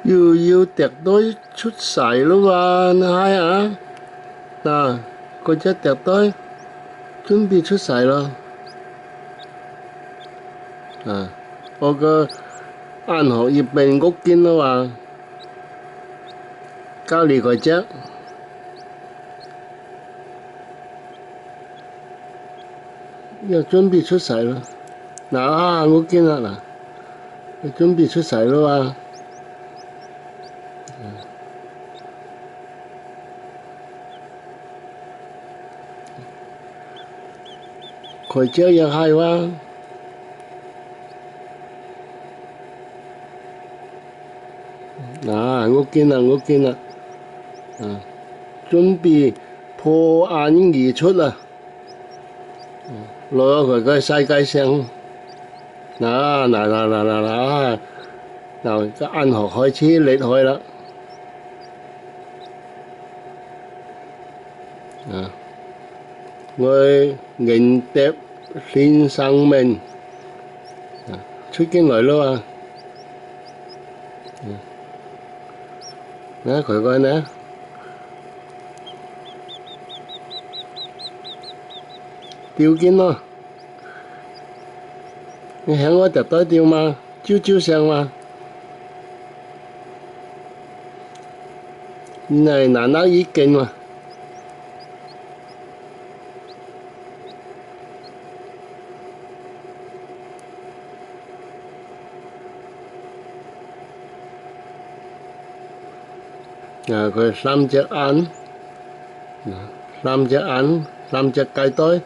又要敵隊出世啦嘛，你睇下，嗱，嗰隻敵隊準備出世啦，啊，我個銀行業變屋建啦嘛，隔離嗰隻又準備出世啦，嗱啊，屋建啦嗱，準備出世啦嘛。佢隻又係話，嗱，我見啦，啊，準備破案而出啦，攞佢個世界上，嗱，嗱，個銀河開始裂開啦，啊，我迎接新生命，啊，出境來咯啊！嗱，佢個呢？吊肩咯，你響我揼袋吊嘛，招上嘛，原來難得一見嘛。啊！佢三隻眼，三隻雞袋，攞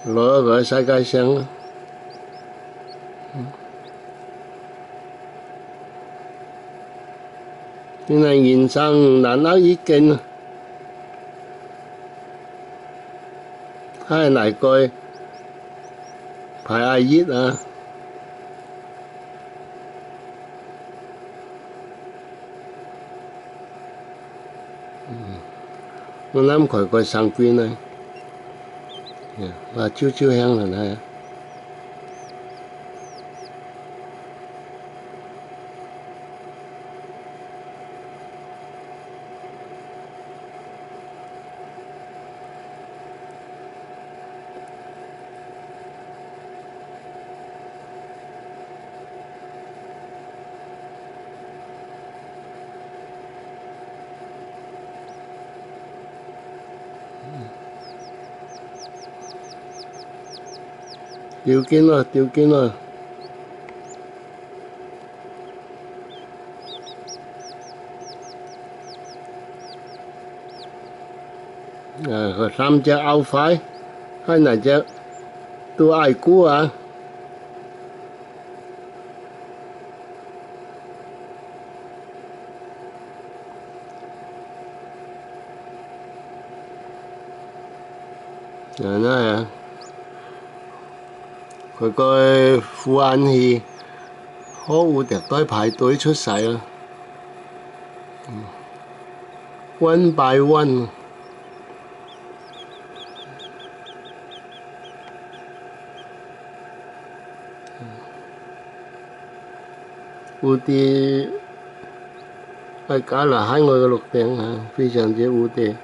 佢世界上，原來人生難得一見啊！係哪個排阿熱啊？我諗佢個生龜呢，話招香啦係。吊肩咯，吊肩咯。佢三隻牛塊，係哪隻都愛估啊！係啊！佢個副眼戲，可惡敵隊排隊出世啦，one by one。蝴蝶係假啦，喺我嘅綠頂啊，非常之蝴蝶。